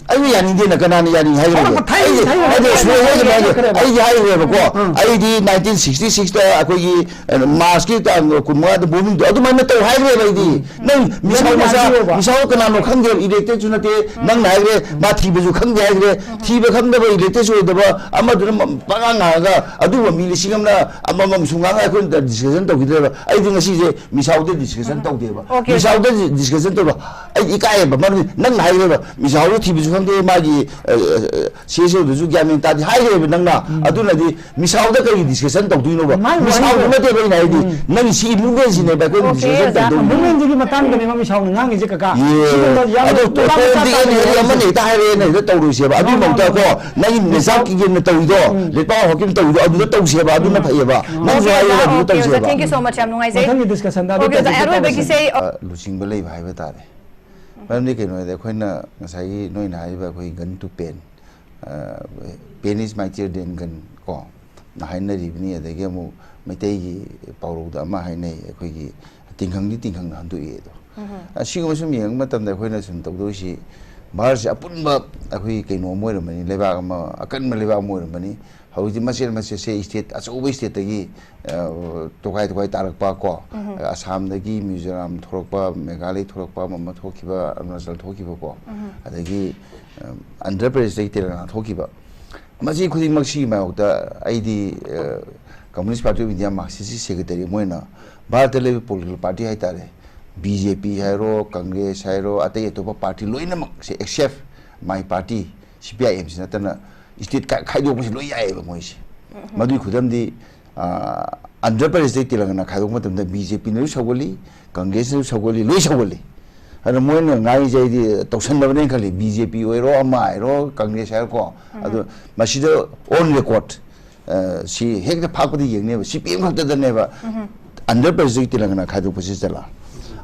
ꯑꯩ ꯌꯥꯅꯤꯡꯗꯦꯅ ꯀꯅꯥꯅ ꯌꯥꯅꯤꯡ ꯍꯥꯏꯒꯅꯤ ꯑꯩꯗꯤ ꯁꯨꯔꯦ ꯑꯩꯗꯤ ꯍꯥꯏꯔꯦꯕꯀꯣ ꯑꯩꯗꯤ 1966ꯇ ꯑꯩꯈꯣꯏꯒꯤ ꯃꯥꯔꯁꯀꯤ ꯇꯥꯡ 15ꯗ ꯕꯣꯝꯕꯤꯡꯗꯣ ꯑꯗꯨꯃꯥꯏꯅ ꯇꯧ ꯍꯥꯏꯈ꯭ꯔꯦꯕ ꯑꯩꯗꯤ ꯅꯪ ꯃꯤꯁꯥꯎ ꯀꯅꯥꯅꯣ ꯈꯪꯗꯦ ꯏꯂꯦꯛꯇꯦꯗꯁꯨ ꯅꯠꯇꯦ ꯅꯪꯅ ꯍꯥꯏꯈ꯭ꯔꯦ ꯃꯥ ꯊꯤꯕꯁꯨ ꯈꯪꯗꯦ ꯍꯥꯏꯈ꯭रे ꯊꯤꯕ ꯈꯪꯗꯕ ꯏꯂꯦꯛꯇꯦꯗꯁꯨ ꯑꯣꯏꯗꯕ ꯑꯃꯗꯨꯅ ꯄꯉꯥꯡ ꯉꯥꯡꯉꯒ ꯑꯗꯨꯒ ꯃꯤ 1000 ꯑꯃꯃꯝꯁꯨ ꯉꯥꯡꯉ ꯑꯩꯈꯣꯏꯅ ꯗꯤꯁꯀꯁꯟ ꯇꯧꯈꯤꯗ꯭ꯔꯦꯕ ꯑꯩꯗꯤ ꯉꯁꯤꯁꯦ ꯃꯤꯁꯥꯎꯗ ꯗꯤꯁꯀꯁꯟ ꯇꯧꯗꯦꯕ ꯃꯤꯁꯥꯎꯗ ꯗꯤꯁꯀꯁꯟ ꯇꯧꯕ ꯑꯩ ꯏꯀꯥꯏꯌꯦꯕ ꯃꯔꯝꯗꯤ ꯅꯪꯅ ꯍꯥꯏꯈ꯭रेꯕ ꯃꯤꯁꯥꯎꯗ ꯊꯤꯕꯁꯨ ꯈꯪꯗꯦ ꯃꯥꯒꯤ ꯁꯤꯁꯨꯗꯨꯁꯨ ꯒ꯭ꯌꯥꯟ ꯃꯦꯟ ꯇꯥꯗꯦ ꯍꯥꯏꯈ꯭रेꯕ ꯅꯪꯅ ꯑꯗꯨꯅꯗꯤ ꯃꯤꯁꯥꯎꯗ ꯀꯩ ꯗꯤꯁꯀꯁꯟ ꯇꯧꯗꯣꯏꯅꯣꯕ ꯃꯤꯁꯥꯎꯗ ꯅꯠꯇꯦꯕ ꯑꯩꯅ ꯍꯥꯏꯗꯤ ꯅꯪ ꯁꯤ ꯃꯨꯚꯃꯦꯟꯠꯁꯤꯅꯦꯕ ꯑꯩꯈꯣꯏꯅ ꯗꯤꯁꯀꯁꯟ ꯇꯧꯗꯣꯏꯅꯣ ꯃꯨꯚꯃꯦꯟꯠꯒꯤ ꯃꯇꯥꯡꯗꯅꯦꯕ ꯃꯤꯁꯥꯎꯅ ꯉꯥꯡꯉꯤꯁꯦ ꯀꯀꯥ ꯑꯗꯣ ꯄꯣꯂꯤꯇꯤꯀꯦꯜ ꯑꯃꯅ ꯍꯦꯛꯇ ꯍꯥꯏꯔꯛꯑꯦꯅ ꯍꯦꯛꯇ ꯇꯧꯔꯣꯏꯁꯦꯕ ꯑꯗꯨꯒꯤ ꯃꯍꯨꯠꯇꯀꯣ ꯅꯪꯒꯤ ꯅꯦꯆꯥꯛꯀꯤꯅ ꯇꯧꯔꯤꯗꯣ ꯂꯩꯄꯥꯛ ꯍꯣꯛꯀꯤꯅ ꯇꯧꯔꯤꯗꯣ ꯑꯗꯨꯗ ꯇꯧꯁꯦꯕ ꯑꯗꯨꯅ ꯐꯩꯌꯦꯕ ꯅꯪꯁꯨ ꯍꯥꯏꯔꯒ ꯑꯗꯨꯗ ꯇꯧꯁꯦꯕ Thank you so much ꯌꯥꯝ ꯅꯨꯡꯉꯥꯏꯖꯩ ꯃꯊꯪꯒꯤ ꯗꯤꯁꯀꯁꯟꯗ ꯂꯨꯆꯤꯡꯕ ꯂꯩꯕ ꯍꯥꯏꯕ ꯇꯥꯔꯦ ꯃꯔꯝꯗꯤ ꯀꯩꯅꯣꯗꯤ ꯑꯩꯈꯣꯏꯅ ꯉꯁꯥꯏꯒꯤ ꯅꯣꯏꯅ ꯍꯥꯏꯔꯤꯕ ꯑꯩꯈꯣꯏ ꯒꯟ ꯇꯨ ꯄꯦꯟ ꯄꯦꯟ ꯏꯁ ꯃꯥꯏꯇꯤꯌꯔ ꯗꯦꯟ ꯒꯟ ꯀꯣ ꯍꯥꯏꯅꯔꯤꯕꯅꯤ ꯑꯗꯒꯤ ꯑꯃꯨꯛ ꯃꯩꯇꯩꯒꯤ ꯄꯥꯎꯔꯧꯗ ꯑꯃ ꯍꯥꯏꯅꯩ ꯑꯩꯈꯣꯏꯒꯤ ꯇꯤꯡꯈꯪꯗꯤ ꯇꯤꯡꯈꯪꯅ ꯍꯟꯗꯣꯛꯏ ꯑꯗꯣ ꯑꯁꯤꯒꯨꯝꯕ ꯁꯨꯝ ꯌꯦꯡꯕ ꯃꯇꯝꯗ ꯑꯩꯈꯣꯏꯅ ꯁꯨꯝ ꯇꯧꯗꯣꯏꯁꯤ ꯚꯥꯔꯠꯁꯦ ꯑꯄꯨꯟꯕ ꯑꯩꯈꯣꯏ ꯀꯩꯅꯣ ꯑꯃ ꯑꯣꯏꯔꯝꯕꯅꯤ ꯂꯩꯕꯥꯛ ꯑꯃ ꯑꯀꯟꯕ ꯂꯩꯕꯥꯛ ꯑꯃ ꯑꯣꯏꯔꯝꯕꯅꯤ ꯍꯧꯖꯤꯛꯇꯤ ꯃꯆꯦꯠ ꯃꯆꯦꯠꯁꯦ ꯁ꯭ꯇꯦꯠ ꯑꯆꯧꯕ ꯁ꯭ꯇꯦꯠꯇꯒꯤ ꯇꯣꯈꯥꯏ ꯇꯣꯈꯥꯏ ꯇꯥꯔꯛꯄ ꯀꯣ ꯑꯁꯥꯝꯗꯒꯤ ꯃꯤꯖꯣꯔꯥꯝ ꯊꯣꯛꯂꯛꯄ ꯃꯦꯘꯥꯂയ ꯊꯣꯛꯂꯛꯄ ꯑꯃ ꯊꯣꯛꯈꯤꯕ ꯑꯔꯨꯅꯥꯆꯜ ꯊꯣꯛꯈꯤꯕ ꯀꯣ ꯑꯗꯒꯤ ꯑꯟꯙ꯭ꯔ ꯄ꯭ꯔꯗꯦꯁꯇꯒꯤ ꯇꯦꯂꯪꯒꯥꯅꯥ ꯊꯣꯛꯈꯤꯕ ꯃꯁꯤ ꯈꯨꯗꯤꯡꯃꯛꯁꯤꯒꯤ ꯃꯥꯌꯣꯛꯇ ꯑꯩꯗꯤ ꯀꯝꯃꯨꯅꯤꯁꯠ ꯄꯥꯔꯇꯤ ꯑꯣꯐ ꯏꯟꯗꯤꯌꯥ ꯃꯥꯔꯛꯁꯤꯁꯀꯤ ꯁꯦꯀ꯭ꯔꯦꯇꯔꯤ ꯃꯣꯏꯅ ꯚꯥꯔꯠꯇ ꯂꯩꯕ ꯄꯣꯂꯤꯇꯤꯀꯦꯜ ꯄꯥꯔꯇꯤ ꯍꯥꯏꯇꯥꯔꯦ BJP हायरो कांग्रेस हायरो अतई अतोप पार्टी लोइनमक से एक्सेप्ट माय पार्टी CPIM से नतना स्टेट खाइदोक लोइ याएबा मोइसे मदुई खुदमदी आंध्र प्रदेश तेलंगाना खाइदोक मतमदा BJP न सगोली कांग्रेस न सगोली लोइ सगोली अरे मोइन ngai jaidi तौसनबने खली BJP ओइरो अमा आइरो कांग्रेस हायरो को अदो मसिदो ऑन रिकॉर्ड सी हेक फाकपदि येंगनेबा CPM खक्तदनेबा आंध्र प्रदेश तेलंगाना खाइदोक पसि चला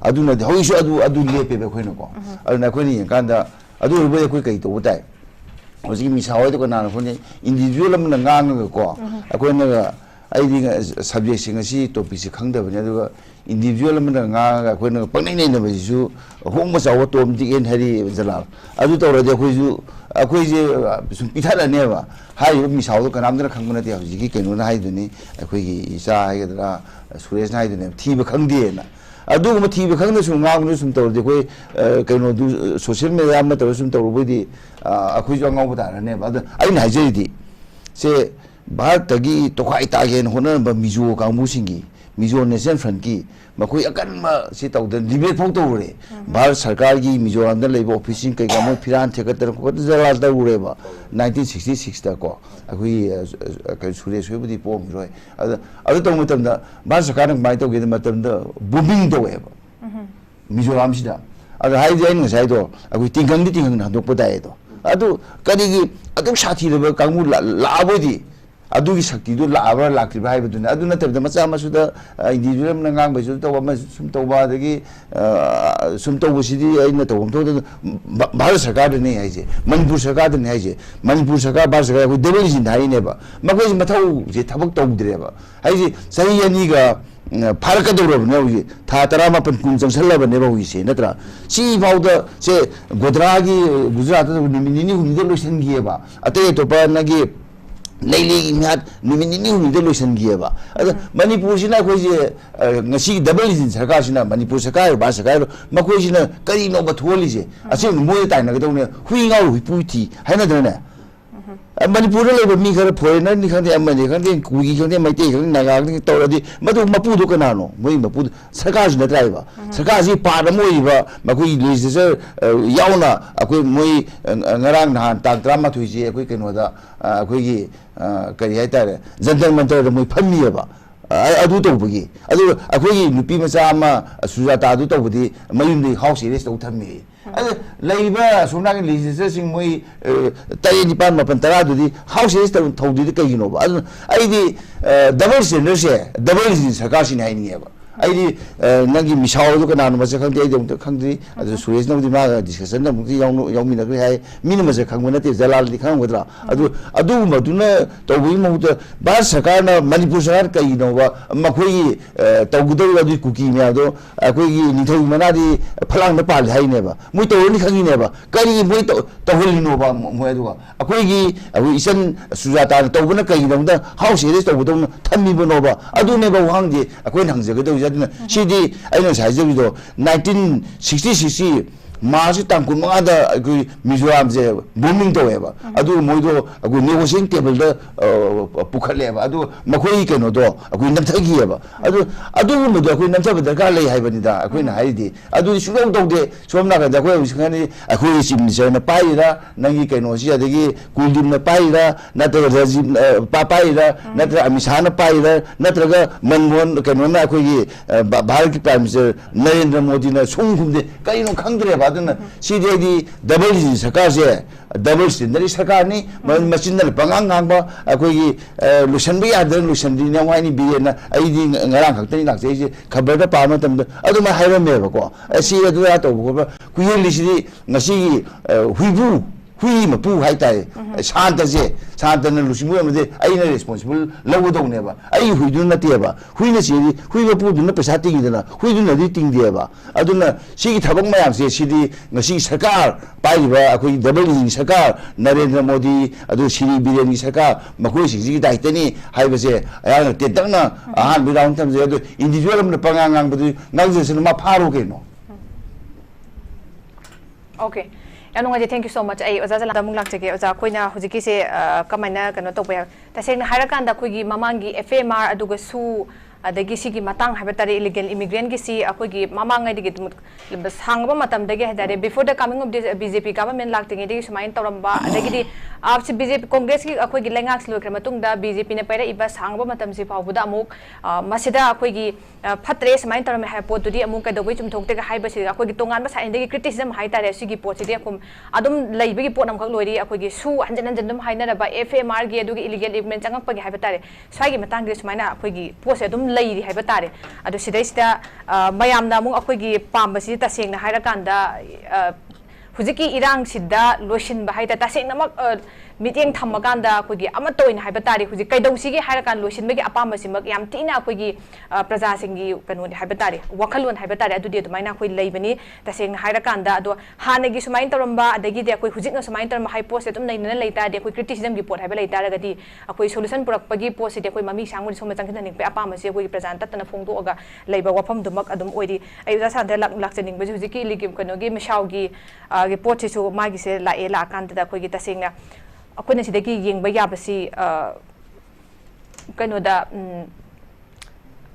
अदुना हौइसु अदु लेपेबे खोइनको अदुना खोइनि यंकांदा अदु रुबे खोइ कै तोबो ताइ हौजि मिसावै तो कनाना खोनि इंडिविजुअल अमना ngang को अखोइना आइदि सब्जेक्ट सिंग असि टॉपिक सि खंगदबने अदुगा इंडिविजुअल अमना ngang अखोइना पंगनै नैनबसिसु होंग चाव तोम दिगेन हरि जलाल अदु तौरदे अखोइसु अखोइजे सुम पिथालनेबा हाइ मिसावदो कनामदना खंगबनते हौजि कैनोना हाइदुनि अखोइगी इचा हाइगदरा सुरेश हाइदुने थीबा खंगदेना अदुगुम थीबा खंगना सुम ngang सुम तौरदे कोइ कैनो सोशल मीडिया मा तौर सुम तौरबोदि अखोइजो ngang तारनेबा अद आइन हाइजैदि से भारतगी तोखाइ तागेन होनबा मिजो कांगमुसिंगी मिजो नेशनल फ्रंट की मखोइ अकनबा से तौद डिबेट फौ तौरे भारत सरकार की मिजोराम लेबा ऑफिसिंग कई गामो फिरान थेकतर को जलाल तौरेबा 1966 ता को अखोइ कै सुरेश होइबदि पोमरोय अद तौ मतमदा भारत सरकार न माइ तौगे मतमदा बूमिंग तौएबा मिजोराम सिदा अद हाइजे आइन ngसाइदो अखोइ तिंगंदि तिंगंग हदोकपा दाएदो अदु कदिगी अदु साथीरबा कांगमु लाबोदि अदुगी शक्ति दु लाबा लाक्तिबा हाइबदुना अदु नतबदा मचा मसुदा इंडिविजुअल न ngang बैसु तौबा म सुम तौबा दगी सुम तौबसिदि आइना तौम तो भारत सरकार ने हाइजे मणिपुर सरकार ने हाइजे मणिपुर सरकार भारत सरकार को डबल जिन हाइनेबा मखोइ मथौ जे थबक तौद्रेबा हाइजे सही अनिगा फारकदौरबने हुई था 18 कुन चंसलबनेबा हुइसे नत्रा सी फाउदा से गोधरागी गुजरात निमिनिनि हुनिदे लोइसनगिएबा अतै तोपा नगी नैली म्यात निमिनिनि हुनिदे लोइसनगिएबा अद मणिपुर सिना खोइजे ngasi डबल जिन सरकार सिना मणिपुर सरकार बा सरकार मखोइ सिना करिनो बथोलिजे असे मोय ताइनगदौने हुइगाउ हुइपुथि हाइनदने मणिपुर लेबा मी खर फॉरेनर नि खंदे अमने खंदे कुगी खंदे मैते खंदे नागा खंदे तौरदि मदु मपुदो कनानो मोय मपु सरकार न त्राइबा सरकार जी पार मोइबा मखोइ लेजिस्लेचर याउना अखोइ मोय ngaraang nahan tang 13 ji अखोइ केनोदा अखोइगी करि हाइतारे जंतर मंतर मोय फम्मियबा अदु तौबगी अदु अखोइगी नुपी मचा अमा सुजाता अदु तौबदि मयुमदि हाउस अरेस्ट तौ थम्मी लेबा सोनागी लेजिस्लेचर सिंग मोय 9 मापन 10 दुदि हाउस अरेस्ट थौदि कगिनोबा अदु आइदि डबल स्टैंडर्ड से डबल सरकार सिन हाइनिएबा ꯑꯩꯗꯤ ꯅꯪꯒꯤ ꯃꯤꯁꯥꯎꯗꯣ ꯀꯅꯥꯅꯣ ꯃꯁꯛ ꯈꯪꯗꯦ ꯑꯩꯗꯤ ꯑꯃꯨꯛꯇ ꯈꯪꯗ꯭ꯔꯤ ꯑꯗꯨ ꯁꯨꯔꯦꯁꯅꯕꯨꯗꯤ ꯃꯥꯒ ꯗꯤꯁꯀꯁꯟꯗ ꯑꯃꯨꯛꯇꯤ ꯌꯥꯎꯃꯤꯟꯅꯈ꯭ꯔꯦ ꯍꯥꯏ ꯃꯤꯅ ꯃꯁꯛ ꯈꯪꯕ ꯅꯠꯇꯦ ꯖꯂꯥꯜꯗꯤ ꯈꯪꯉꯝꯒꯗ꯭ꯔꯥ ꯑꯗꯨꯒꯨꯝꯕꯗꯨꯅ ꯇꯧꯕꯒꯤ ꯃꯍꯨꯠꯇ ꯚꯥꯔꯠ ꯁꯔꯀꯥꯔꯅ ꯃꯅꯤꯄꯨꯔ ꯁꯔꯀꯥꯔ ꯀꯩꯅꯣꯕ ꯃꯈꯣꯏꯒꯤ ꯇꯧꯒꯗꯧꯔꯤꯕ ꯑꯗꯨꯒꯤ ꯀꯨꯀꯤ ꯃꯌꯥꯝꯗꯣ ꯑꯩꯈꯣꯏꯒꯤ ꯅꯤꯡꯊꯧ ꯃꯅꯥꯗꯤ ꯐꯂꯥꯡꯗ ꯄꯥꯜꯂꯤ ꯍꯥꯏꯅꯦꯕ ꯃꯣꯏ ꯇꯧꯔꯅꯤ ꯈꯪꯉꯤꯅꯦꯕ ꯀꯔꯤ ꯃꯣꯏ ꯇꯧꯍꯜꯂꯤꯅꯣꯕ ꯃꯣꯏ ꯑꯗꯨꯒ ꯑꯩꯈꯣꯏ ꯏꯆꯟ ꯁꯨꯖꯥꯇꯥꯅ ꯇꯧꯕꯅ ꯀꯩꯒꯤꯗꯃꯛꯇ ꯍꯥꯎꯁ ꯑꯦꯔꯦꯁ ꯇꯧꯕꯗꯧꯅ ꯊꯝꯃꯤꯕꯅꯣꯕ ꯑꯗꯨꯅꯦꯕ ꯋꯥꯍꯪꯗꯤ ꯑꯩꯈꯣꯏꯅ ꯍꯪꯖꯒꯗꯧꯔꯤꯁꯦ ꯑꯗꯨꯅ ꯁꯤꯗꯤ ꯑꯩꯅ ꯉꯁꯥꯏ ꯍꯥꯏꯖꯕꯤꯗꯣ 1966 마시 땅 구멍하다 그 미조암제 보밍 도해봐 아주 모이도 그 네고싱 테이블도 부칼래봐 아주 마코이 케노도 그 남타기해봐 아주 뭐도 그 남타가 달래 하이버니다 그는 하이디 아주 수동도데 좀 나가다 그 시간에 그 심리서나 빠이라 나기 케노시야 되기 굴dim나 빠이라 나트가 저지 빠빠이라 나트가 아미사나 빠이라 나트가 만원 케노나 그 भारत की प्राइम मिनिस्टर नरेंद्र मोदी ने सोंगुंदे कई नो खंगरे बादन सीधे दी डबल जी सरकार से डबल सिंदरी सरकार ने मचिंदर पंगांग गांगबा अकोगी लुशन भी याद लुशन दी ने वाइनी बिना आईदी ngara खक्तनी लाक्से जे खबर दा पाम तम अदु मा हाइरमेबा को सी अदु या तो को कुयेली सी ngasi हुइबु hui ma pu hai tai shanta je shanta na lusimu amade ai na responsible lawo dong ne ba ai hui du na te ba hui na si hui ba pu du na pesa ting de na hui du na di ting de ba aduna si thabak mayam se si di ngasi sarkar pai ba akoi double sarkar narendra modi adu siri biren sarkar makoi si ji dai tani hai ba se aya te dang na ahan bi daung tam je adu individual am na pangang ang bu nang je ma pharo ke no okay thank you so much ai oza jala damung lakchege oza koina hujiki se kamaina kano tokpa taseng harakanda khogi mamangi FMR aduga su adagi sigi matang habatari illegal immigrant gi si akogi mamangai digi sangba matam dagi hadare before the coming of this BJP government laktingi digi sumain toramba adagi di आपसे BJP Congress की अखोई लेंगाक्स लोकर मतुंगदा BJP ने para इबा सांगबा मतम से फावबुदा अमुक मसिदा अखोई की फत्रे समाइन तरम है पोतुदी अमुक कदोगै चुमथोकते का हाइबसे अखोई की तोंगान साइंदगी क्रिटिसिज्म हाइ तारे सिगी पोचिदे अकुम अदुम लैबगी पोट नमखक लोरी अखोई की सु हंजन हंजन दम हाइनरबा FMR गी अदुगी इलीगल इवेंट चंगपगी हाइबा तारे स्वाइगी मतंग सुमाइना अखोई की पोसे अदुम लैरी हाइबा तारे अदु सिदैसिदा मयामना अमुक अखोई की पामबसी तसेंगना हाइराकांदा हुजिकी इरांग सिद्दा लोशन बाहाइता तसेंग नमक मीटिंग थम्मकांदा अखोगी अमतोइन हाइबा तारी हुजि कैदौसिगी हाइराकान लोशन बगी अपाम सिमक याम तीना अखोगी प्रजा सिंगी कनोनि हाइबा तारी वखलवन हाइबा तारी अदुदि अदुमाइना अखोई लैबनी तसेंग हाइराकांदा अदो हानगी सुमाइन तरम्बा अदगी दे अखोई हुजिकना सुमाइन तरम हाइ पोस्ट एतुम नैनना लैता दे अखोई क्रिटिसिज्म की पोट हाइबा लैता रगदी अखोई सोल्यूशन पुरकपगी पोस्ट दे अखोई ममी सांगुनि सोम चंगखन निंग पे अपाम से अखोई प्रजा ततना फोंदोगा लैबा वफम दुमक अदुम ओइदी अयुदा सादे लाक्चनिंग बजि हुजिकी लिगिम कनोगी मिशावगी गे पोट से मागी से लाए ला कांदा अखोई तसेंगना अखोइना सिदगी येंगबा याबसी कनोदा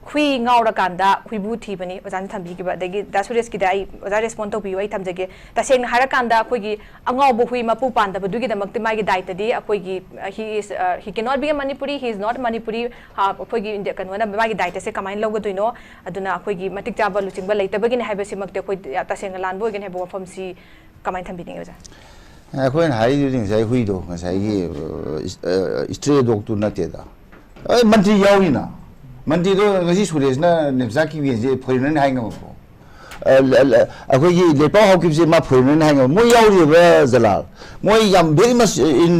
हुई गाउरा कांदा हुइबु थीबनी ओजान थंबीगिबा दगी दासुरेस की दाई ओजा रेस्पोंड तो बियो आई थमजगे तसेंग हारा कांदा अखोइगी अंगावबु हुई मपु पांदबा दुगी दमक्ति मागी दाइतदी अखोइगी he can not be a Manipuri he is not Manipuri अखोइगी कनोना मागी दाइत से कमाइन लौगदोइनो अदुना अखोइगी मतिक चाबा लुचिंगबा लेतबगिन हाइबसी मक्ते अखोइ तसेंग लानबो गेन हाइबो वफमसी कमाइन थंबीनी ओजा अखोइन हाइदुदि ngsai huido ngasai gi stray dog tu nateda ai mantri yaurina mantri do ngasi suresna nemsa ki bi je foreign hai ngam ko अखोई की Lepa hockey से मा फोरन है मोय यावरी बा जलाल मोय याम वेरी मच इन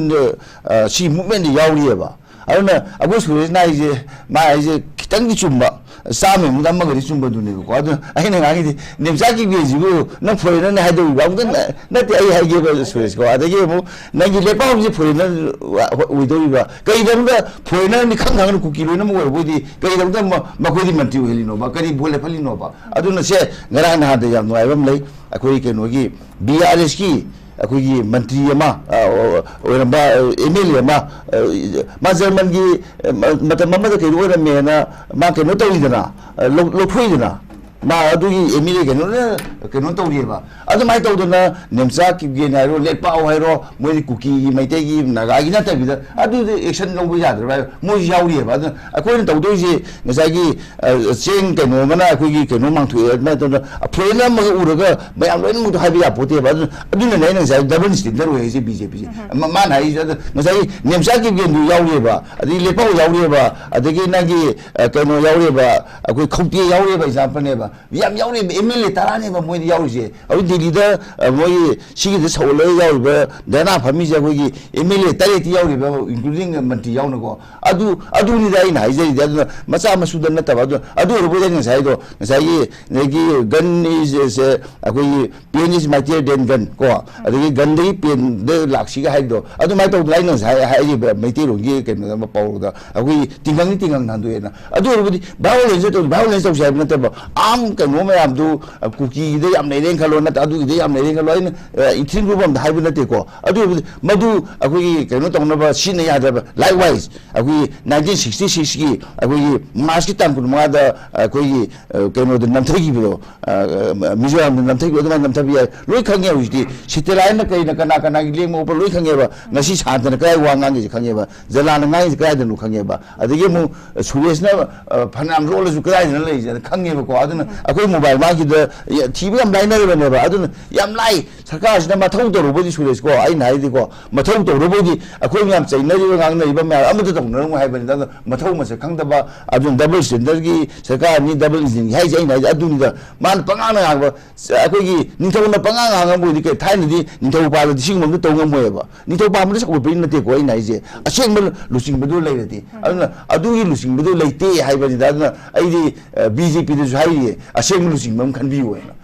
सी मूवमेंट यावरी बा अरुना अगो सुरेश नाइ जे मा जे खितंग चुम्बा सामे मुदम मगरि चुम्बा दुने को अदु आइना गागी नेमसा की बेजिगु न फोरन हाइदो बाउंग नते आई हाइगे बा सुरेश को अदगे मु नगी लेपा हॉकी फोरन उइदो बा कई दम फोरन नि खंग खंग कुकी लोन मो बोदी कई दम मखोदी मंत्री हेलिनो बा करी बोले फलिनो बा अदुना से ngara na de yam noi bam lei akoi ke no gi BRS ki akoi gi mantri ama oramba MLA ma German gi matam ma da ke ro na me na ma ke no to idana lo phui dana 마 아두기 에미리 개노 떠리에봐 아주 많이 떠오르나 냄새 깊게 나로 렛바오 해로 뭐이 쿠키 메테기 나가기 나타비다 아두 액션 놓고 야더라 뭐 야우리에봐 아주 아코는 떠도지 나자기 생 개노마나 거기 개노 망투에 나도 플레이나 뭐 우르가 뭐 로인 모두 하비야 보대봐 아두는 내는 자 더블 스탠더로 해지 BJP 마나 이 나자기 냄새 깊게 야우리에봐 아디 렛바오 야우리에봐 아디기 나기 개노 야우리에봐 아그 콩티 야우리에봐 이상판에봐 ꯌꯥꯝ ꯌꯥꯎꯔꯤ MLA ꯇꯔꯥꯅꯦꯕ ꯃꯣꯏꯅ ꯌꯥꯎꯔꯤꯁꯦ ꯍꯧꯖꯤꯛ ꯗꯤꯜꯂꯤꯗ ꯃꯣꯏꯒꯤ ꯁꯤꯒꯤꯗ ꯁꯧꯒꯠꯂꯒ ꯌꯥꯎꯔꯤꯕ ꯙꯔꯅꯥ ꯐꯝꯃꯤꯁꯦ ꯑꯩꯈꯣꯏꯒꯤ MLA 8ꯇꯤ ꯌꯥꯎꯔꯤꯕ including ꯃꯟꯇ꯭ꯔꯤ ꯌꯥꯎꯅꯀꯣ ꯑꯗꯨꯅꯤꯗ ꯑꯩꯅ ꯍꯥꯏꯖꯔꯤꯗꯤ ꯑꯗꯨꯅ ꯃꯆꯥ ꯃꯁꯨꯗ ꯅꯠꯇꯕ ꯑꯗꯨ ꯑꯣꯏꯔꯕꯨꯗꯤ ꯉꯁꯥꯏꯗꯣ ꯉꯁꯥꯏꯒꯤ ꯒꯟ ꯏꯁꯦ ꯑꯩꯈꯣꯏꯒꯤ ꯄꯦꯟ ꯏꯁ ꯃꯥꯏꯇꯤꯌꯔ ꯗꯦꯟ ꯒꯟ ꯀꯣ ꯑꯗꯒꯤ ꯒꯟꯗꯒꯤ ꯄꯦꯟꯗ ꯂꯥꯛꯁꯤꯒ ꯍꯥꯏꯕꯗꯣ ꯑꯗꯨꯃꯥꯏꯅ ꯇꯧꯗꯅ ꯑꯩꯅ ꯉꯁꯥꯏ ꯍꯥꯏꯔꯤꯕ ꯃꯩꯇꯩꯂꯣꯟꯒꯤ ꯀꯩꯅꯣꯗ ꯑꯃ ꯄꯥꯎꯗ ꯑꯩꯈꯣꯏꯒꯤ ꯇꯤꯡꯒꯪ ꯍꯟꯗꯣꯛꯑꯦꯅ ꯑꯗꯨ ꯑꯣꯏꯔꯕꯨꯗꯤ ꯚꯥꯏꯑꯣꯂꯦꯟꯁ ꯇꯧꯁꯦ ꯍꯥꯏꯕ ꯅꯠꯇꯕ ꯀꯩꯅꯣ ꯃꯌꯥꯝꯗꯨ ꯀꯨꯀꯤꯒꯤꯗ ꯌꯥꯝ ꯂꯩꯔꯦꯅ ꯈꯜꯂꯣ ꯅꯠꯇ꯭ꯔ ꯑꯗꯨꯒꯤꯗ ꯌꯥꯝ ꯂꯩꯔꯦꯅ ꯈꯜꯂꯣ ꯑꯩꯅ ꯏꯊꯤꯜ ꯒ꯭ꯔꯨꯞ ꯑꯝꯗ ꯍꯥꯏꯕ ꯅꯠꯇꯦꯀꯣ ꯑꯗꯨ ꯑꯣꯏꯕꯗꯤ ꯃꯗꯨ ꯑꯩꯈꯣꯏꯒꯤ ꯀꯩꯅꯣ ꯇꯧꯅꯕ ꯁꯤꯖꯤꯟꯅ ꯌꯥꯗ꯭ꯔꯕ ꯂꯥꯏꯛꯋꯥꯏꯁ ꯑꯩꯈꯣꯏꯒꯤ 1966ꯒꯤ ꯑꯩꯈꯣꯏꯒꯤ ꯃꯥꯔꯆꯀꯤ ꯇꯥꯡ 15ꯗ ꯑꯩꯈꯣꯏꯒꯤ ꯀꯩꯅꯣꯗ ꯅꯝꯊꯈꯤꯕꯗꯣ ꯃꯤꯖꯣꯔꯥꯝꯗ ꯅꯝꯊꯈꯤꯕ ꯑꯗꯨꯃꯥꯏꯅ ꯅꯝꯊꯕ ꯌꯥꯏ ꯂꯣꯏ ꯈꯪꯉꯦ ꯍꯧꯖꯤꯛꯇꯤ ꯁꯤꯇꯦꯂꯥꯏꯅ ꯀꯩꯅ ꯀꯅꯥꯒꯤ ꯂꯦꯡꯕ ꯑꯣꯄ ꯂꯣꯏ ꯈꯪꯉꯦꯕ ꯉꯁꯤ ꯁꯥꯟꯇꯅ ꯀꯗꯥꯏ ꯋꯥ ꯉꯥꯡꯉꯤꯁꯦ ꯈꯪꯉꯦꯕ ꯖꯂꯥꯅ ꯉꯥꯡꯉꯤꯁꯦ ꯀꯗꯥꯏꯗꯅꯣ ꯈꯪꯉꯦꯕ ꯑꯗꯒꯤ ꯑꯃꯨꯛ ꯁꯨꯔꯦꯁꯅ ꯐꯅꯌꯥꯝ ꯂꯣꯜꯂꯁꯨ ꯀꯗꯥꯏꯗꯅ ꯂꯩꯔꯤꯁꯦ ꯈꯪꯉꯦꯕꯀꯣ ꯑꯗꯨꯅ ꯑꯩꯈꯣꯏ ꯃꯣꯕꯥꯏꯜ ꯃꯥꯒꯤꯗ ꯊꯤꯕ ꯌꯥꯝ ꯂꯥꯏꯅꯔꯕꯅꯦꯕ ꯑꯗꯨꯅ ꯌꯥꯝ ꯂꯥꯏ ꯁꯔꯀꯥꯔꯁꯤꯅ ꯃꯊꯧ ꯇꯧꯔꯨꯕꯗꯤ ꯁꯨꯔꯦꯁꯀꯣ ꯑꯩꯅ ꯍꯥꯏꯗꯤꯀꯣ ꯃꯊꯧ ꯇꯧꯔꯨꯕꯗꯤ ꯑꯩꯈꯣꯏ ꯃꯌꯥꯝ ꯆꯩꯅꯔꯤꯕ ꯉꯥꯡꯅꯔꯤꯕ ꯃꯌꯥꯝ ꯑꯃꯠꯇ ꯇꯧꯅꯔꯝꯃꯣꯏ ꯍꯥꯏꯕꯅꯤꯗ ꯑꯗꯨꯅ ꯃꯊꯧ ꯃꯁꯛ ꯈꯪꯗꯕ ꯑꯗꯨꯅ ꯗꯕꯜ ꯁ꯭ꯇꯦꯟꯗꯔꯒꯤ ꯁꯔꯀꯥꯔꯅꯤ ꯗꯕꯜ ꯏꯟꯖꯤꯟꯒꯤ ꯍꯥꯏꯁꯦ ꯑꯩꯅ ꯍꯥꯏꯁꯦ ꯑꯗꯨꯅꯤꯗ ꯃꯥꯅ ꯄꯉꯥꯡꯅ ꯉꯥꯡꯕ ꯑꯩꯈꯣꯏꯒꯤ ꯅꯤꯡꯊꯧꯅ ꯄꯉꯥꯡ ꯉꯥꯡꯉꯝꯕꯣꯏꯗꯤ ꯀꯩ ꯊꯥꯏꯅꯗꯤ ꯅꯤꯡꯊꯧ ꯄꯥꯜꯂꯗꯤ ꯁꯤꯒꯨꯝꯕ ꯑꯝꯇ ꯇꯧ ꯉꯝꯃꯣꯏꯕ ꯅꯤꯡꯊꯧ ꯄꯥꯟꯕꯗ ꯁꯧꯒꯠꯄꯗꯤ ꯅꯠꯇꯦꯀꯣ ꯑꯩꯅ ꯍꯥꯏꯁꯦ ꯑꯁꯦꯡꯕ ꯂꯨꯆꯤꯡꯕꯗꯨ ꯂꯩꯔꯗꯤ ꯑꯗꯨꯅ ꯑꯗꯨꯒꯤ ꯂꯨꯆꯤꯡꯕꯗꯨ ꯂꯩꯇꯦ ꯍꯥꯏꯕꯅꯤꯗ ꯑꯗꯨꯅ ꯑꯩꯗꯤ BJPꯗꯁꯨ ꯍꯥꯏꯔꯤꯌꯦ ꯑꯁꯦꯡꯕ ꯂꯨꯆꯤꯡꯕ ꯑꯃ ꯈꯟꯕꯤꯌꯨ ꯍꯥꯏꯅ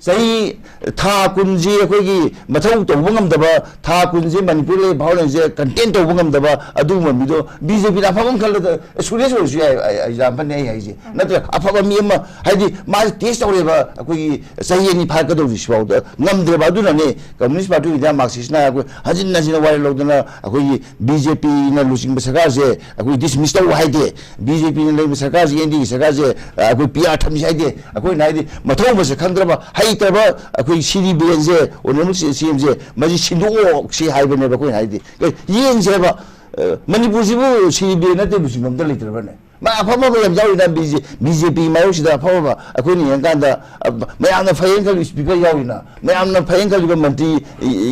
ꯆꯍꯤ ꯊꯥ ꯀꯨꯟꯁꯤ ꯑꯩꯈꯣꯏꯒꯤ ꯃꯊꯧ ꯇꯧꯕ ꯉꯝꯗꯕ ꯊꯥ ꯀꯨꯟꯁꯤ ꯃꯅꯤꯄꯨꯔꯗ ꯚꯥꯏꯑꯣꯂꯦꯟꯁꯁꯦ ꯀꯟꯇꯦꯟ ꯇꯧꯕ ꯉꯝꯗꯕ ꯑꯗꯨꯒꯨꯝꯕ ꯃꯤꯗꯣ BJPꯗ ꯑꯐꯕ ꯑꯃ ꯈꯜꯂꯗ ꯁꯨꯔꯦꯁ ꯑꯣꯏꯔꯁꯨ ꯌꯥꯏ ꯑꯦꯛꯖꯥꯝꯄꯜꯅꯤ ꯑꯩ ꯍꯥꯏꯁꯦ ꯅꯠꯇ꯭ꯔꯒ ꯑꯐꯕ ꯃꯤ ꯑꯃ ꯍꯥꯏꯗꯤ ꯃꯥꯁꯦ ꯇꯦꯁ ꯇꯧꯔꯦꯕ ꯑꯩꯈꯣꯏꯒꯤ ꯆꯍꯤ 2 ꯐꯥꯔꯛꯀꯗꯧꯔꯤ ꯁꯤꯐꯥꯎꯗ ꯉꯝꯗ꯭ꯔꯦꯕ ꯑꯗꯨꯅꯅꯦ ꯀꯝꯃꯨꯅꯤꯁꯠ ꯄꯥꯔꯇꯤꯒꯤꯗ ꯃꯥꯔꯛꯁꯤꯁꯅ ꯑꯩꯈꯣꯏ ꯍꯟꯖꯤꯟ ꯍꯟꯖꯤꯟꯅ ꯋꯥꯔꯤ ꯂꯧꯗꯅ ꯑꯩꯈꯣꯏꯒꯤ BJPꯅ ꯂꯨꯆꯤꯡꯕ ꯁꯔꯀꯥꯔꯁꯦ ꯑꯩꯈꯣꯏ ꯗꯤꯁꯃꯤꯁ ꯇꯧꯕ ꯍꯥꯏꯗꯦ BJPꯅ ꯂꯩꯕ ꯁꯔꯀꯥꯔꯁꯦ NDꯒꯤ ꯁꯔꯀꯥꯔꯁꯦ ꯑꯩꯈꯣꯏ PR ꯊꯝꯁꯤ ꯍꯥꯏꯗꯦ ꯑꯩꯈꯣꯏꯅ ꯍꯥꯏꯗꯤ ꯃꯊꯧ ꯃꯁꯛ ꯈꯪꯗ꯭ꯔꯕ ꯍꯩꯇ꯭ꯔꯕ ꯑꯩꯈꯣꯏ CDBNꯁꯦ ꯑꯣꯅꯔꯃꯜ CMꯁꯦ ꯃꯁꯤ ꯁꯤꯟꯗꯣꯛꯑꯣ ꯑꯩꯈꯣꯏꯅ ꯍꯥꯏꯕꯅꯦꯕ ꯑꯩꯈꯣꯏꯅ ꯍꯥꯏꯗꯤ ꯌꯦꯡꯁꯦꯕ ꯃꯅꯤꯄꯨꯔꯁꯤꯕꯨ CDBN ꯅꯠꯇꯦ ꯂꯨꯆꯤꯡꯕ ꯑꯝꯇ ꯂꯩꯇ꯭ꯔꯕꯅꯦ ꯃꯥ ꯑꯐꯕ ꯌꯥꯝ ꯌꯥꯎꯔꯤꯅ BJP ꯃꯥꯌꯣꯛꯁꯤꯗ ꯑꯐꯕ ꯑꯩꯈꯣꯏꯅ ꯌꯦꯡꯀꯥꯟꯗ ꯃꯌꯥꯝꯅ ꯐꯩꯌꯦꯅ ꯈꯜꯂꯤꯕ ꯁ꯭ꯄꯤꯀꯔ ꯌꯥꯎꯔꯤꯅ ꯃꯌꯥꯝꯅ ꯐꯩꯌꯦꯅ ꯈꯜꯂꯤꯕ ꯃꯟꯇ꯭ꯔꯤ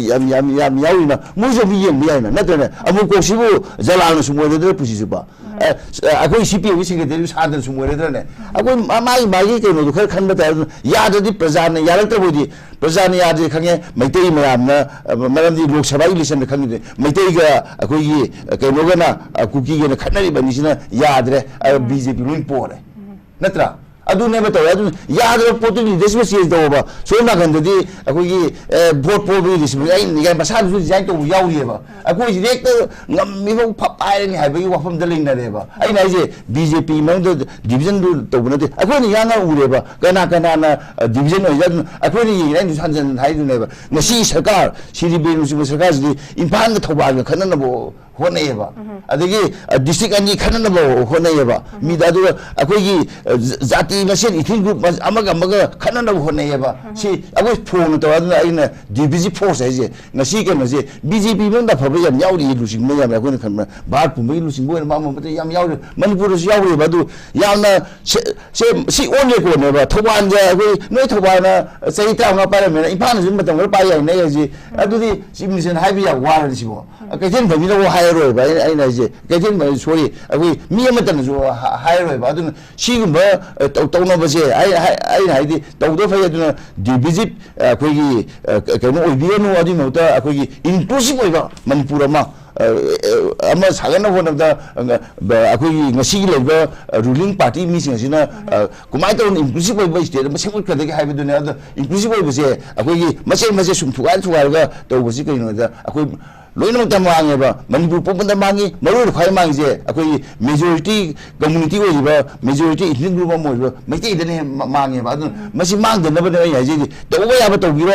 ꯌꯥꯝ ꯌꯥꯎꯔꯤꯅ ꯃꯣꯏꯁꯨ ꯑꯃꯨꯛ ꯌꯦꯡꯕ ꯌꯥꯏꯅ ꯅꯠꯇ꯭ꯔꯅꯦ ꯑꯃꯨꯛ ꯀꯣꯛꯁꯤꯕꯨ ꯖꯂꯥꯜꯅ ꯁꯨꯝ ꯑꯣꯏꯔꯗ꯭ꯔꯥ ꯄꯨꯟꯁꯤ ꯆꯨꯞꯄ ꯑꯩꯈꯣꯏ CPMꯒꯤ ꯁꯦꯀ꯭ꯔꯦꯇꯔꯤ ꯁꯥꯗꯅ ꯁꯨꯝ ꯑꯣꯏꯔꯗ꯭ꯔꯅꯦ ꯑꯩꯈꯣꯏ ꯃꯥꯒꯤ ꯀꯩꯅꯣꯗꯣ ꯈꯔ ꯈꯟꯕ ꯇꯥꯏ ꯑꯗꯨꯅ ꯌꯥꯗ꯭ꯔꯗꯤ ꯄ꯭ꯔꯖꯥꯅ ꯌꯥꯔꯛꯇꯕꯗꯤ ꯄ꯭ꯔꯖꯥꯅ ꯌꯥꯗ꯭ꯔꯦ ꯈꯪꯉꯦ ꯃꯩꯇꯩ ꯃꯌꯥꯝꯅ ꯃꯔꯝꯗꯤ ꯂꯣꯛ ꯁꯚꯥꯒꯤ ꯏꯂꯦꯛꯁꯟꯗ ꯈꯪꯉꯤꯗꯦ ꯃꯩꯇꯩꯒ ꯑꯩꯈꯣꯏꯒꯤ ꯀꯩꯅꯣꯒꯅ ꯀꯨꯀꯤꯒꯅ ꯈꯠꯅꯔꯤꯕꯅꯤꯁꯤꯅ ꯌꯥꯗ꯭ꯔꯦ BJP ꯂꯣꯏ ꯄꯣꯔꯦ ꯅꯠꯇ꯭ꯔꯥ ꯑꯗꯨꯅꯦꯕ ꯇꯧꯋꯦ ꯑꯗꯨꯅ ꯌꯥꯗ꯭ꯔꯕ ꯄꯣꯠꯇꯨ ꯂꯤꯗꯔꯁꯤꯞ ꯆꯦꯟꯖ ꯇꯧꯕ ꯁꯣꯝ ꯅꯥꯀꯟꯗꯗꯤ ꯑꯩꯈꯣꯏꯒꯤ ꯚꯣꯠ ꯄꯣꯕꯒꯤ ꯂꯤꯁꯤꯡ ꯑꯩ ꯃꯁꯥꯗꯨꯁꯨ ꯗꯤꯖꯥꯏꯟ ꯇꯧꯕ ꯌꯥꯎꯔꯤꯑꯕ ꯑꯩꯈꯣꯏꯁꯤꯗꯤ ꯍꯦꯛꯇ ꯉꯝꯃꯤꯐꯥꯎ ꯄꯥꯏꯔꯅꯤ ꯍꯥꯏꯕꯒꯤ ꯋꯥꯐꯝꯗ ꯂꯩꯅꯔꯦꯕ ꯑꯩꯅ ꯍꯥꯏꯁꯦ BJP ꯃꯅꯨꯡꯗ ꯗꯤꯕꯤꯖꯟꯗꯨ ꯇꯧꯕ ꯅꯠꯇꯦ ꯑꯩꯈꯣꯏꯅ ꯌꯥꯝꯅ ꯎꯔꯦꯕ ꯀꯅꯥꯅ ꯗꯤꯕꯤꯖꯟ ꯑꯣꯏꯖ ꯑꯗꯨꯅ ꯑꯩꯈꯣꯏꯅ ꯌꯦꯡꯉꯦ ꯑꯩꯅꯁꯨ ꯍꯟꯖꯟ ꯍꯥꯏꯗꯨꯅꯦꯕ ꯉꯁꯤ ꯁꯔꯀꯥꯔ CDBN ꯂꯨꯆꯤꯡꯕ ꯁꯔꯀꯥꯔꯁꯤꯗꯤ ꯏꯝꯐꯥꯜꯒ ꯊꯧꯕꯥꯜꯒ ꯈꯠꯅꯅꯕ ꯍꯣꯠꯅꯩꯌꯦꯕ ꯑꯗꯒꯤ ꯗꯤꯁꯇ꯭ꯔꯤꯛ ꯑꯅꯤ ꯈꯠꯅꯅꯕ ꯍꯣꯠꯅꯩꯌꯦꯕ ꯃꯤꯗ ꯑꯗꯨꯒ ꯑꯩꯈꯣꯏꯒꯤ ꯖꯥꯇꯤ ꯃꯁꯦꯟ ꯏꯊꯤꯜ ꯒ꯭ꯔꯨꯞ ꯑꯃꯒ ꯈꯠꯅꯅꯕ ꯍꯣꯠꯅꯩꯌꯦꯕ ꯁꯤ ꯑꯩꯈꯣꯏ ꯐꯣꯡꯅ ꯇꯧꯔ ꯑꯗꯨꯅ ꯑꯩꯅ ꯗꯤꯚꯤꯖꯤꯞ ꯐꯣꯔꯁ ꯍꯥꯏꯁꯦ ꯉꯁꯤ ꯀꯩꯅꯣꯁꯦ BJP ꯃꯅꯨꯡꯗ ꯑꯐꯕ ꯌꯥꯝ ꯌꯥꯎꯔꯤ ꯂꯨꯆꯤꯡꯕ ꯌꯥꯝ ꯑꯩꯈꯣꯏꯅ ꯈꯟꯕ ꯚꯥꯔꯠ ꯄꯨꯝꯕꯒꯤ ꯂꯨꯆꯤꯡꯕ ꯑꯣꯏꯅ ꯑꯃ ꯌꯥꯝ ꯌꯥꯎꯔꯤ ꯃꯅꯤꯄꯨꯔꯗꯁꯨ ꯌꯥꯎꯔꯤꯕ ꯑꯗꯨ ꯌꯥꯝꯅ ꯁꯤ ꯑꯣꯟ ꯔꯦꯀꯣꯔꯗꯅꯦꯕ ꯊꯧꯕꯥꯜꯗ ꯑꯩꯈꯣꯏ ꯅꯣꯏ ꯊꯧꯕꯥꯜꯅ ꯆꯍꯤ 35 ꯄꯥꯏꯔꯝꯃꯦꯅ ꯏꯝꯐꯥꯜꯅꯁꯨ ꯃꯇꯝ ꯈꯔ ꯄꯥꯏ ꯌꯥꯏꯅꯦ ꯍꯥꯏꯁꯤ ꯑꯗꯨꯗꯤ ꯆꯤꯐ ꯃꯤꯅꯤꯁꯇꯔꯅ ꯍꯥꯏꯕ ꯌꯥꯝ ꯋꯥꯔꯅꯤ ꯁꯤꯕꯣ ꯀꯩꯊꯦꯜ ꯐꯝꯕꯤꯅꯕꯨ ꯍꯥꯏꯔꯔꯣꯏꯕ ꯑꯩꯅ ꯍꯥꯏꯁꯦ ꯀꯩꯊꯦꯜ ꯐꯝꯕꯤ ꯁꯣꯔꯤ ꯑꯩꯈꯣꯏ ꯃꯤ ꯑꯃꯠꯇꯅꯁꯨ ꯍꯥꯏꯔꯔꯣꯏꯕ ꯑꯗꯨꯅ ꯁꯤꯒꯨꯝꯕ ꯇꯧꯅꯕꯁꯦ ꯑꯩꯅ ꯍꯥꯏꯗꯤ ꯇꯧꯗ ꯐꯩ ꯑꯗꯨꯅ ꯗꯤꯚꯤꯖꯤꯠ ꯑꯩꯈꯣꯏꯒꯤ ꯀꯩꯅꯣ ꯑꯣꯏꯕꯤꯒꯅꯨ ꯑꯗꯨꯒꯤ ꯃꯍꯨꯠꯇ ꯑꯩꯈꯣꯏꯒꯤ ꯏꯟꯀ꯭ꯂꯨꯁꯤቭ ꯑꯣꯏꯕ ꯃꯅꯤꯄꯨꯔ ꯑꯃ ꯁꯥꯒꯠꯅꯕ ꯍꯣꯠꯅꯕꯗ ꯑꯩꯈꯣꯏꯒꯤ ꯉꯁꯤꯒꯤ ꯂꯩꯕ ꯔꯨꯂꯤꯡ ꯄꯥꯔꯇꯤ ꯃꯤꯁꯤꯡ ꯑꯁꯤꯅ ꯀꯃꯥꯏꯅ ꯇꯧꯅ ꯏꯟꯀ꯭ꯂꯨꯁꯤꯚ ꯑꯣꯏꯕ ꯁ꯭ꯇꯦꯠ ꯑꯃ ꯁꯦꯝꯒꯠꯀꯗꯒꯦ ꯍꯥꯏꯕꯗꯨꯅꯦ ꯑꯗꯣ ꯏꯟꯀ꯭ꯂꯨꯁꯤꯚ ꯑꯣꯏꯕꯁꯦ ꯑꯩꯈꯣꯏꯒꯤ ꯃꯆꯦꯠ ꯁꯨꯝ ꯊꯨꯒꯥꯏꯔꯒ ꯇꯧꯕꯁꯤ ꯀꯩꯅꯣꯗ ꯑꯩꯈꯣꯏ ꯂꯣꯏꯅꯃꯛꯇ ꯃꯥꯡꯉꯦꯕ ꯃꯅꯤꯄꯨꯔ ꯄꯨꯝꯕꯗ ꯃꯥꯡꯉꯤ ꯃꯔꯨꯑꯣꯏꯅ ꯈ꯭ꯋꯥꯏ ꯃꯥꯡꯉꯤꯁꯦ ꯑꯩꯈꯣꯏꯒꯤ ꯃꯦꯖꯣꯔꯤꯇꯤ ꯀꯝꯃꯨꯅꯤꯇꯤ ꯑꯣꯏꯔꯤꯕ ꯃꯦꯖꯣꯔꯤꯇꯤ ꯏꯊꯅꯤꯛ ꯒ꯭ꯔꯨꯞ ꯑꯃ ꯑꯣꯏꯔꯤꯕ ꯃꯩꯇꯩꯗꯅ ꯃꯥꯡꯉꯦꯕ ꯑꯗꯨꯅ ꯃꯁꯤ ꯃꯥꯡꯗꯅꯕꯅꯦ ꯑꯩ ꯍꯥꯏꯖꯩꯗꯤ ꯇꯧꯕ ꯌꯥꯕ ꯇꯧꯕꯤꯔꯣ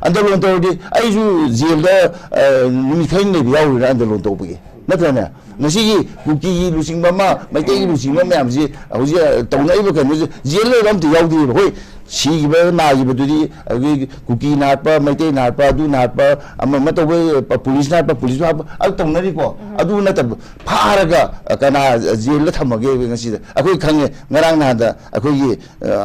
ꯑꯟꯗꯔꯂꯣꯟ ꯇꯧꯔꯗꯤ ꯑꯩꯁꯨ ꯖꯦꯜꯗ ꯅꯨꯃꯤꯠ ꯈꯔ ꯂꯩꯕ ꯌꯥꯎꯔꯤꯅ ꯑꯟꯗꯔꯂꯣꯟ ꯇꯧꯕꯒꯤ नत्रने नसीगी कुकी लुसिंग बमा मैतेगी लुसिंग बमा मैमसी हौजी तौनाइबो कनोजे जेल लेबम त याउदी होय सीगिबा नागिबदुदी कुकी नाटपा मैते नाटपा अदु नाटपा अम मतबे पुलिस नाटपा पुलिस अब तौनरी को अदु नतब फारगा कना जेल थमगे ngasi अखोय खंगे ngarang na da अखोय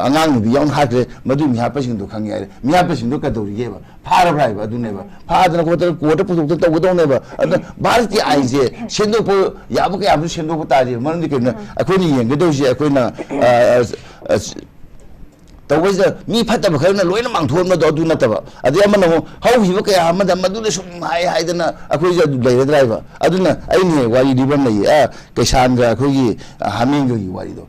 angang bi yang hakre madu mi hapa sing do खंगे आरे mi hapa sing do ka दौरिगे बा फार भाई बा अदु ने बा फादना कोट पुतुक तो गदौ ने बा अद भारतीय आइजे सेंदो पो याबो के याबो सेंदो पो तारि मन दि केना अखोय नि येंगे दोसि अखोय ना तौबज मी फतब खरना लोइना मांगथोन मदो अदु नतबा अदि अमन हो हौहिबो कया अमद मदुले सुम हाय हायदना अखोय ज लेरे ड्राइव अदुना आइने वारी दिबम नै कैसान गा अखोयगी हामिंग गी वारी दो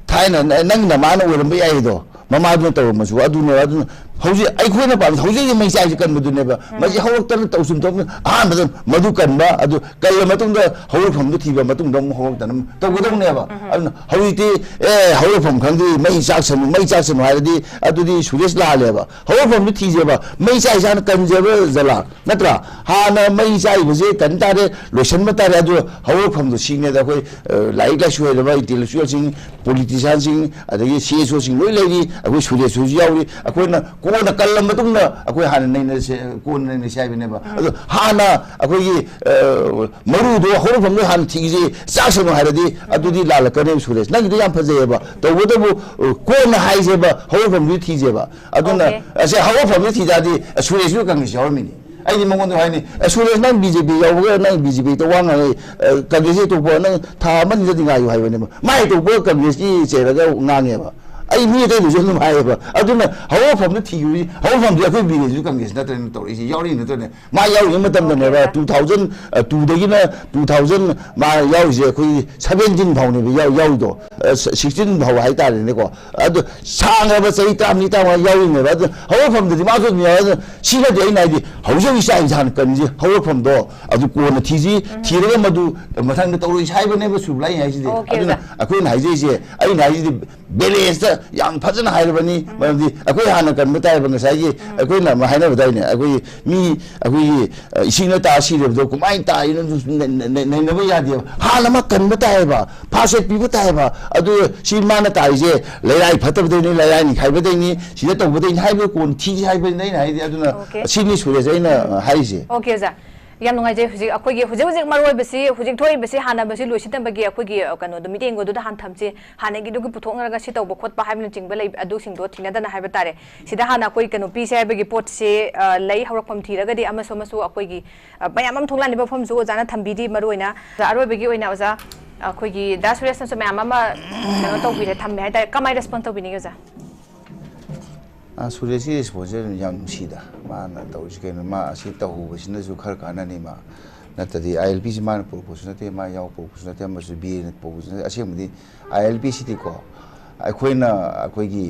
थाइना नंग न मानो ओरम याय दो ममादु तव मसु अदुना अदुना हौजी अखोयना पाम हौजी मै चाइ कन मदुनेबा मजि हौरक्तन तौसुम तो आन मदु कनबा अदु कल मतुंग हौरफम दु थिबा मतुंग दम हौरक्तन तौगदौनेबा अदुना हौजी ए हौरफम खंदी मै चाक्सन मै चाक्सन हायदि अदुदि सुरेश लालेबा हौरफम दु थिजेबा मै चाइ सान कनजेबा जला नत्रा हाना मै चाइ बजे कन तारे लोशन मतारे अदु हौरफम दु सिंने दा कोइ लाइक ला सुयरबा इंटेलेक्चुअल सिंग पॉलिटिशियन सिंग अदि सीएसओ सिंग लोइ लेरि अखोय सुरेश सुजि यावरि अखोयना कोना कलम मतुंगना अखोय हाना नैना से कोन नैना साइबनेबा अदु हाना अखोयगी मरुदो हौरफम दु हान थिजे चाक्सन हायदि अदुदि लालकने सुरेश नंगदि याम फजेबा तौबदबु कोना हाइजेबा हौरफम दु थिजेबा अदुना असे हौरफम दु थिजादि सुरेश दु कंग्रेस यावमिनि आइदि मंगोन हाइनि सुरेश नंग बीजेपी यावगा नंग बीजेपी तो वांगा कांग्रेस तो बो नंग था मन जदि गायु हाइबने माइ तो बो कांग्रेस की चेरगा ngangeba ai mi dai ju nu hai ba aduna hawa phom na thiu hawa phom de akhoi bi ne ju congress na tren to ri yaw ri na to ne ma yaw ri matam ne ba 2002 da gi na 2000 ma yaw je akhoi 17 phau ne yaw yaw do 16 phau hai ta ne ko adu sang ba sai tam ni ta ma yaw ri ne ba hawa phom de ma so mi ya si na de ai nai di haw jo wi sai jan kan ji hawa phom do adu ko na thi ji thi re ma du mathang to ri sai ba ne ba su lai hai ji aduna akhoi nai je je ai nai ji balance yang fazana hairabani maradi akoi hana kan mutai bang sai akoi na ma haina badai ne akoi mi akoi isina ta si re do kumai ta ina ne ne ba ya dia hala ma kan mutai ba phaset pi mutai ba adu si mana ta je leirai phatab de ne leirai ni khai badai ni si da to badai hai ba kon thi hai ba nei hai dia aduna si ni sure je na hai je okay za yam nungai je huji akoi gi huji huji maroi basi huji thoi basi hana basi loisin bagi akoi gi kano do meeting go do han thamche hana gi do gi puthong raga si tawba khot pa haibna chingba lei adu sing do thina dana haiba tare sida hana akoi kano pi se bagi pot se lei hawrakom thiraga di amaso maso akoi gi mayam am thonglan ni bafam zo jana thambi di maroi na aroi bagi oina oza akoi gi das relation so mayam ama kano to bi re thamme hai tare kamai response to bi ni ga सुरेशी exposure याम सीदा माना तौज के मा असि तहु बसिन जु खर कानानि मा नतदि आईएलपी सि मान प्रोपोजल नते मा याव प्रोपोजल नते मसु बी ने प्रोपोजल असेमदि आईएलपी सिटी को अखोइना अखोइगी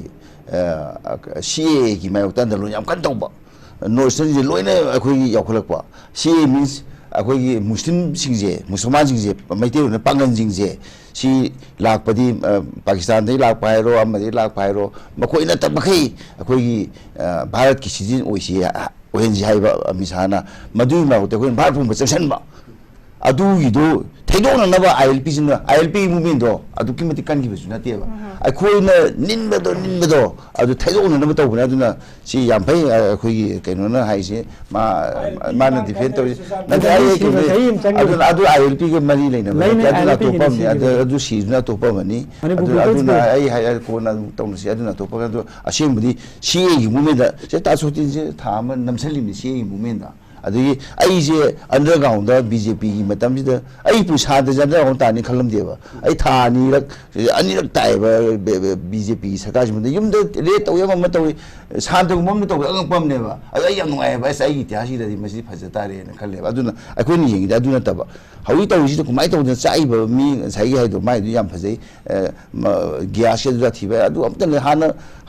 सीए की माय उतन दलो याम कन तौबा नोर्सन जे लोइने अखोइगी यावखलकपा सीए मीन्स अखोइगी मुस्लिम सिंजे मुसलमान सिंजे मैतेउन Pangan सिंजे si lakpadi Pakistan dai lak pairo amadi lak pairo makoi na tabakhi akoi gi Bharat ki sijin oisi ohenji haiba misana madu ma hote ko bharat pum changsan ba adu gi do theidona na ba ILP sin ILP movement do adu ki mati kan gi besu na te ba akoi na ninba do adu theidona na to buna aduna si yam phai akoi gi kaino na hai se ma na defend to na dai ki adu ILP ge mari leina ba adu to pam ni adu si na to pam ni adu na ai hai ko na to si adu na to pam adu asembudi si gi movement da se ta so tin se tha ma namsali ni si movement da अदगी I J underground दा BJP की मतम जिदा आई Pusa the जन दा तानी खलम देबा आई था अनि रक ताइबा बीजेपी सरकार जिम युम द रे तो यम म तो शांत गुम तो अंग पम नेबा आई यम नुआय बा sai इतिहास दी मसी फज तारे न खले अदुना अखोनी यंग दा अदुना तबा हवी तो जी कुमाई तो चाइबा मी साई हाइदो माइ दु यम फजै ग्यास द थिबा अदु अमतन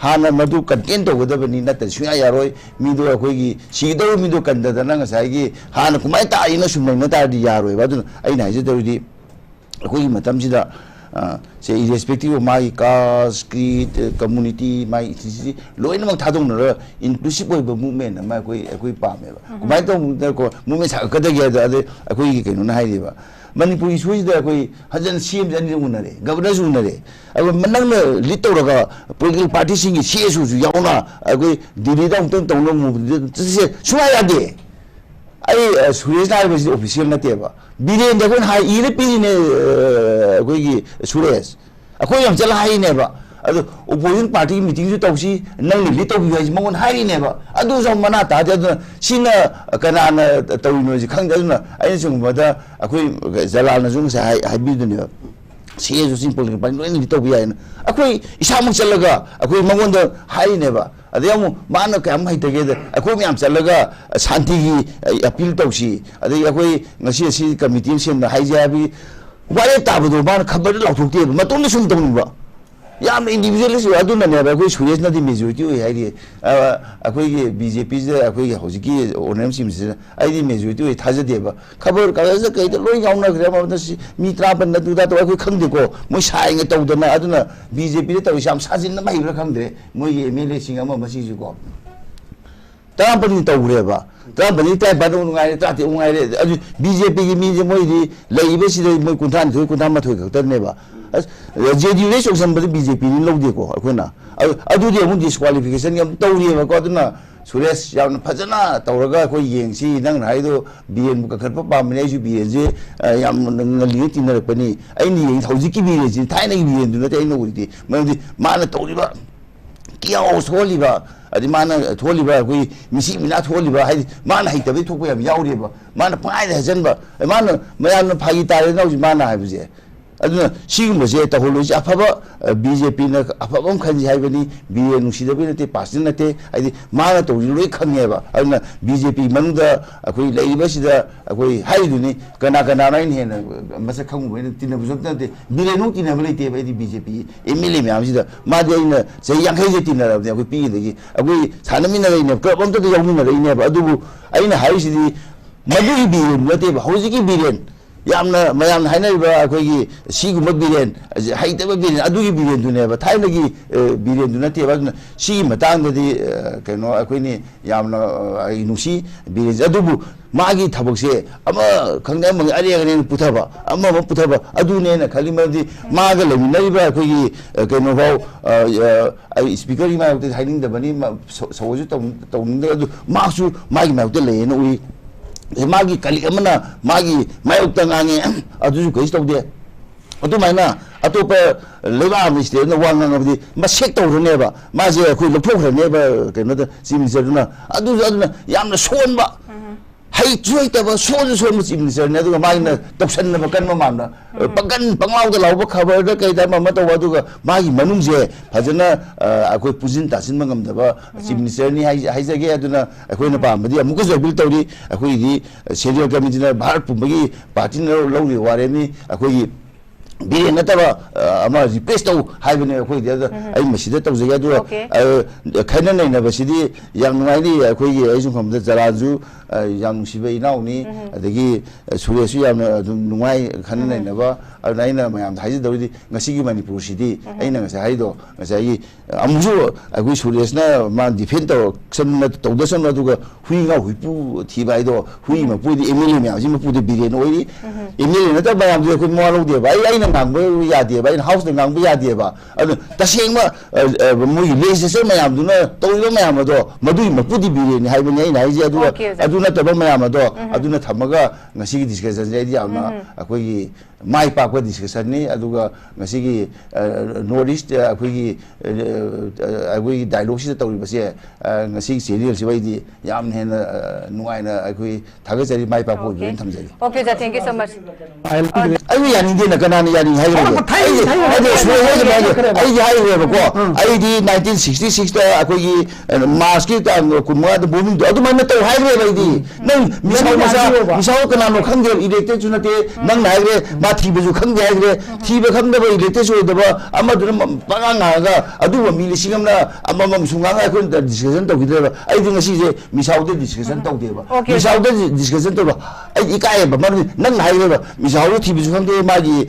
हाना मदु कंटेन तो गदबनी नत सुया यारोय मी दो अखोगी सिदो मी दो कंददना ngasai hana kumai ta ina sumai na ta di yaroi ba dun ai na je dori di akoi matam sida से irrespective of my caste, creed, community, my ethnicity, loinamang thadongnara inclusive oiba movement ama akoi pameba kumai to ko movement sa kadagi ade akoi kenu na haideba Manipuri issue da akoi hajan CM jani unare governor unare akoi manang lead tawraga political party sing CSU ju yauna akoi Delhi da umtang tawno mu se suwa yade ai Suresh na ba official na teba biren da kon hai ire pine akoi Suresh akoi yam chala hai ne ba adu opposition party meeting ju tawsi nang lead taw bi mangon hai ne ba adu jo mana ta ja sina kana na tawino ji khang da ai chung ba da akoi jalal na jung sa hai bi du ne se ju simple ke pan ni taw bi ai na akoi isa mang chalaga akoi mangon da hai ne ba adamu mana kam hai tage da akoi myam chalaga shanti gi appeal tawsi adai akoi ngasi si committee sem na hai ja bi wale ta bu do ban khabar la thuk te ma tom sum tong ba yam individualist aduna ne ba koi Suresh na di majority oi hai akoi ge BJP je akoi ge hoji ki onem sim se ai di majority oi thaja de ba khabar ka ja kai da loi gaung na gra ma da mi tra ban na du da to akoi khang de ko moi sai nge taw da na aduna BJP de taw sam sa jin na mai ra khang de moi ge MLA sing ama ma si ju ko ta ban ni taw re ba ta ban ni ta ba do ngai ta ti ngai re adu BJP gi mi je moi di lai be si de moi kunthan ma thoi ka ta ne ba JDU ne sok sam ba BJP ni lo de ko akona adu de mun disqualification yam taw ri ba ko aduna Suresh yam phajana tawraga ko yeng si nang hai do BN ka khat pa pa mane ju BN je yam ngali ti na pani ai ni yeng thauji ki BN ji thai na BN du na te no ri ti ma di ma na taw ri ba kiao soli ba adi mana tholi ba koi misi mina tholi ba hai mana hai tabi thok ba yaw ri ba mana pai da jan ba mana mayan na phagi ta re no ji mana hai bu je aduna sigum je ta holo ji afaba BJP na afaba khanji hai bani BN nusi da bi te pasin na te ai mana to loi khangye ba aduna BJP manuda akoi lai ba si da akoi hai du ni kana na ni na masa khang bo ni tin na bu ta te BN nu tin na ba te ba di BJP MLA myam si da ma de ina je yang khai je tin na ba akoi pi de gi akoi sanami na ni ka bam to de yaw ni na ni ba adu aina hai si di madu BN na te ba hoji ki BN yamna mayam hainai ba akoi gi si gu ma biren hai ta ba biren adu gi biren du ne ba thai na gi biren du na te ba si matang da di kaino akoi ni yamna ai nusi biren adu bu ma gi thabok se ama khangna ma ari ga ne puthaba ama ma puthaba adu ne na khali ma di ma ga le nai ba akoi gi kaino ba ai speaker ma te haining da bani so ju tong adu ma su ma gi ma te le no ui magi kali amana magi mayuk tangange adu ko isto de adu maina atu pe leba miste na wanga ngabdi ma sek to ne ba ma je ko lopok ne ba ke no da sim je na adu yamna son ba hai chui ta ba so mu sim je ne adu ma ina topsan na ba kan ma na pagan panglaw da law ba khabar da kai da ma to adu ga magi manung je phajana akoi pujin tasin mangam da ba sim minister ni hai je ge adu na akoi na pa madi amuka je bil tawri akoi di serial committee na bharat pumagi party na lo ri ware ni akoi biren na taba ama replace to hai bane akoi da ai masida to je adu khaina nei na ba sidi yang ngai ni akoi ge ai sum kham da jaraju yang sibai nau ni adagi Suresh yam nungai khana nei na ba aina mayam thai da ri ngasi gi Manipur sidi aina ngasa hai do ngasa gi amju akoi Suresh na ma defend to sam na to da sam na du ga hui nga hui pu thi bai do hui ma pu di MLA ma ji ma pu di biren oi MLA na ta ba yam ko mo lo de ba aina ngang ba ya de ba in house na ngang ba ya de ba adu ta seng ma mo yi le se mayam du na to lo mayam do madu ma pu di biren hai ba nei na ji adu na ta ba mayam do adu na thamaga ngasi gi discussion je di amna akoi gi mai pa ko discussion ni aduga ngasi gi northeast akoi gi dialogue si tawri ba se ngasi serial si bai di yam ne na nuai na akoi thaga jari mai pa ko bin thamjari okay ja thank you so much ai yani de na kana ni yani hai ai hai re ko ai di 1966 da akoi gi mars ki ta kunma da bomin do adu man na to hai re bai di nang misau kana no khang de elected ju na te nang nai re ma thi bu khang de re thi ba khang da ba elected so da ba ama du pa nga ga adu ba mi li singam na ama mam sunga ga kun da discussion to gidra ai di ngasi je misau de discussion to de ba misau de discussion to ba ai ikai ba ma nang nai re ba misau thi bu khang de ma gi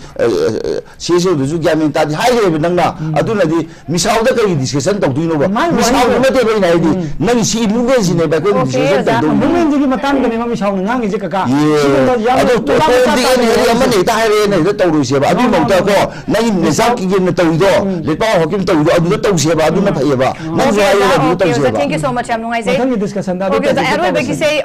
CSO Gamin Tadi High Nanga, Adunadi, Miss Hauda discussion of Duno, Miss Hauda, Nang see movements in a back with decision. Women matan kami mami shaw ngang je kaka. Money tire the Taurusia, Adu Montako, Name Misaki in the Taudo, the power of him to the Tausia, Aduna Payaba. Thank you so much, I'm Discussion. Okay, the Aero Becky say